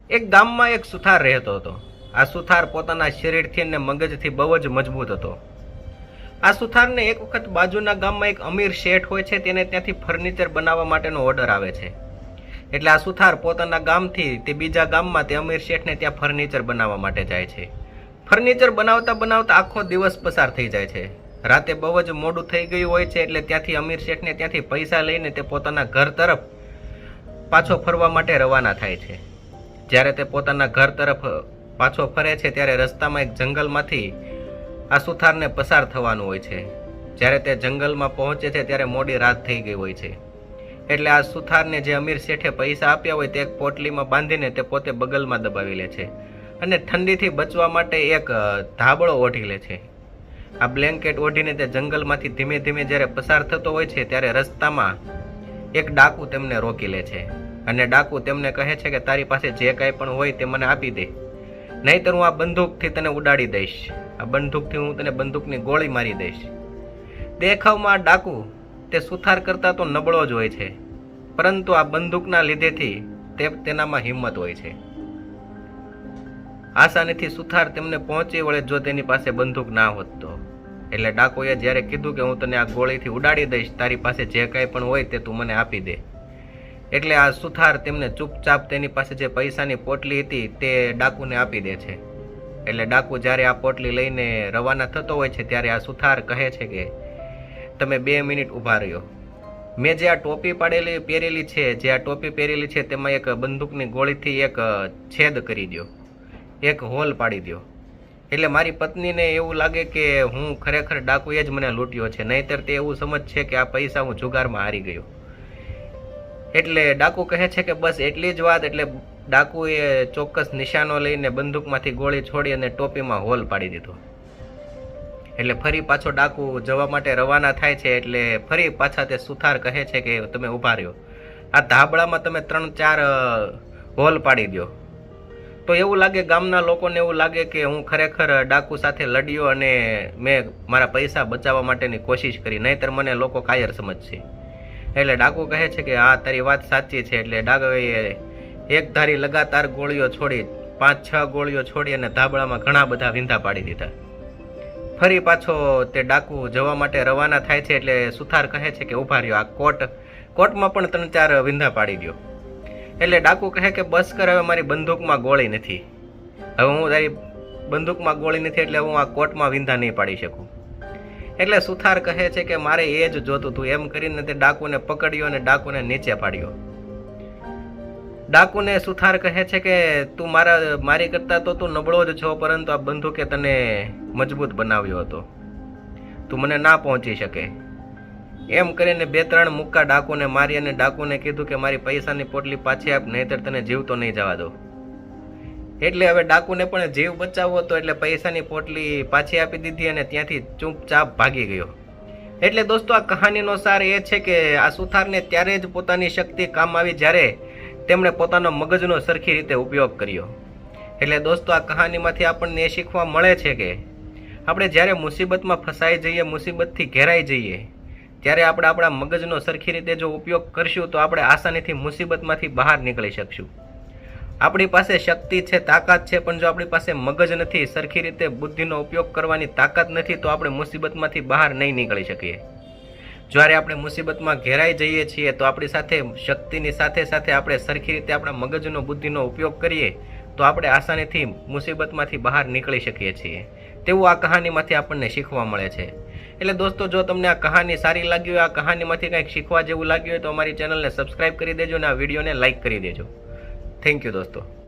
એક ગામમાં એક સુથાર રહેતો હતો. આ સુથાર પોતાના શરીરથી અને મગજથી બહુ જ મજબૂત હતો. આ સુથારને એક વખત બાજુના ગામમાં એક અમીર શેઠ હોય છે, તેને ત્યાંથી ફર્નિચર બનાવવા માટેનો ઓર્ડર આવે છે. એટલે આ સુથાર પોતાના ગામથી તે બીજા ગામમાં તે અમીર શેઠને ત્યાં ફર્નિચર બનાવવા માટે જાય છે. ફર્નિચર બનાવતા બનાવતા આખો દિવસ પસાર થઈ જાય છે. રાતે બહુ જ મોડું થઈ ગયું હોય છે, એટલે ત્યાંથી અમીર શેઠને ત્યાંથી પૈસા લઈને તે પોતાના ઘર તરફ પાછો ફરવા માટે રવાના થાય છે. જ્યારે તે પોતાના ઘર તરફ પાછો ફરે છે ત્યારે રસ્તામાં એક જંગલમાંથી આ સુથારને પસાર થવાનું હોય છે. જ્યારે તે જંગલમાં પહોંચે છે ત્યારે મોડી રાત થઈ ગઈ હોય છે. એટલે આ સુથારને જે અમીર શેઠે પૈસા આપ્યા હોય તે એક પોટલીમાં બાંધીને તે પોતે બગલમાં દબાવી લે છે અને ઠંડીથી બચવા માટે એક ધાબળો ઓઢી લે છે. આ બ્લેન્કેટ ઓઢીને તે જંગલમાંથી ધીમે ધીમે જ્યારે પસાર થતો હોય છે ત્યારે રસ્તામાં એક ડાકુ તેમને રોકી લે છે અને ડાકુ તેમને કહે છે કે તારી પાસે જે કાંઈ પણ હોય તે મને આપી દે, નહીંતર હું આ બંદૂકથી તને ઉડાડી દઈશ. આ બંદૂકથી હું તને બંદૂકની ગોળી મારી દઈશ. દેખાવમાં આ ડાકુ તે સુથાર કરતા તો નબળો જ હોય છે, પરંતુ આ બંદૂકના લીધેથી તેનામાં હિંમત હોય છે. આસાનીથી સુથાર તેમને પહોંચી વળે જો તેની પાસે બંદૂક ના હોત તો. એટલે ડાકુએ જ્યારે કીધું કે હું તને આ ગોળીથી ઉડાડી દઈશ, તારી પાસે જે કાંઈ પણ હોય તે તું મને આપી દે. એટલે આ સુથાર તેમને ચૂપચાપ તેની પાસે જે પૈસાની પોટલી હતી તે ડાકુને આપી દે છે. એટલે ડાકુ જ્યારે આ પોટલી લઈને રવાના થતો હોય છે ત્યારે આ સુથાર કહે છે કે તમે 2 મિનિટ ઊભા રહ્યો. મેં જે આ ટોપી પહેરેલી છે તેમાં એક બંદૂકની ગોળીથી એક છેદ કરી દો, એક હોલ પાડી દો. એટલે મારી પત્નીને એવું લાગે કે હું ખરેખર ડાકુએ જ મને લૂંટ્યો છે, નહીંતર તે એવું સમજશે કે આ પૈસા હું જુગારમાં હારી ગયો. એટલે ડાકુ કહે છે કે બસ એટલી જ વાત. એટલે ડાકુએ ચોક્કસ નિશાનો લઈને બંદૂકમાંથી ગોળી છોડી અને ટોપીમાં હોલ પાડી દીધો. એટલે ફરી પાછો ડાકુ જવા માટે રવાના થાય છે. એટલે ફરી પાછા તે સુથાર કહે છે કે તમે ઊભા રહ્યો, આ ધાબળામાં તમે 3-4 હોલ પાડી દો. તો એવું લાગે, ગામના લોકોને એવું લાગે કે હું ખરેખર ડાકુ સાથે લડ્યો અને મેં મારા પૈસા બચાવવા માટેની કોશિશ કરી, નહીંતર મને લોકો કાયર સમજશે. એટલે ડાકુ કહે છે કે હા તારી વાત સાચી છે. એટલે ડાકુએ એક ધારી લગાતાર ગોળીઓ છોડી, 5-6 ગોળીઓ છોડી અને ધાબળામાં ઘણા બધા વિંધા પાડી દીધા. ફરી પાછો તે ડાકુ જવા માટે રવાના થાય છે. એટલે સુથાર કહે છે કે ઊભા રહ્યો, આ કોટમાં પણ 3-4 વિંધા પાડી દો. એટલે ડાકુ કહે કે બસ કર, હવે મારી બંદૂકમાં ગોળી નથી, હવે હું તારી બંદૂકમાં ગોળી નથી એટલે હું આ કોટમાં વિંધા નહીં પાડી શકું. એટલે સુથાર કહે છે કે મારે એ જ જોતું હતું. એમ કરીને તે ડાકુને પકડ્યો અને ડાકુને નીચે પાડ્યો. ડાકુને સુથાર કહે છે કે તું મારી કરતા તો તું નબળો જ છો, પરંતુ આ બંદૂકે તને મજબૂત બનાવ્યો હતો, તું મને ના પહોંચી શકે. એમ કરીને 2-3 મુક્કા ડાકુને મારી અને ડાકુને કીધું કે મારી પૈસાની પોટલી પાછી આપ, નહીંતર તને જીવતો નહીં જવા દો. એટલે હવે ડાકુને પણ જીવ બચાવવો હતો, એટલે પૈસાની પોટલી પાછી આપી દીધી અને ત્યાંથી ચૂપચાપ ભાગી ગયો. એટલે દોસ્તો આ કહાનીનો સાર એ છે કે આ સુથારને ત્યારે જ પોતાની શક્તિ કામ આવી જ્યારે તેમણે પોતાનો મગજનો સરખી રીતે ઉપયોગ કર્યો. એટલે દોસ્તો આ કહાનીમાંથી આપણને એ શીખવા મળે છે કે આપણે જ્યારે મુસીબતમાં ફસાઈ જઈએ, મુસીબતથી ઘેરાઈ જઈએ, ત્યારે આપણે આપણા મગજનો સરખી રીતે જો ઉપયોગ કરશું તો આપણે આસાનીથી મુસીબતમાંથી બહાર નીકળી શકશું. આપણી પાસે શક્તિ છે, તાકાત છે, પણ જો આપણી પાસે મગજ નથી, સરખી રીતે બુદ્ધિનો ઉપયોગ કરવાની તાકાત નથી, તો આપણે મુસીબતમાંથી બહાર નહીં નીકળી શકીએ. જ્યારે આપણે મુસીબતમાં ઘેરાઈ જઈએ છીએ તો આપણી સાથે શક્તિની સાથે સાથે આપણે સરખી રીતે આપણા મગજનો બુદ્ધિનો ઉપયોગ કરીએ તો આપણે આસાનીથી મુસીબતમાંથી બહાર નીકળી શકીએ છીએ. તેવું આ કહાનીમાંથી આપણને શીખવા મળે છે. એટલે દોસ્તો જો તમને આ કહાની સારી લાગી હોય, આ કહાનીમાંથી કંઈક શીખવા જેવું લાગ્યું હોય તો અમારી ચેનલને સબસ્ક્રાઈબ કરી દેજો અને આ વિડીયોને લાઇક કરી દેજો. થેન્ક યુ દોસ્તો.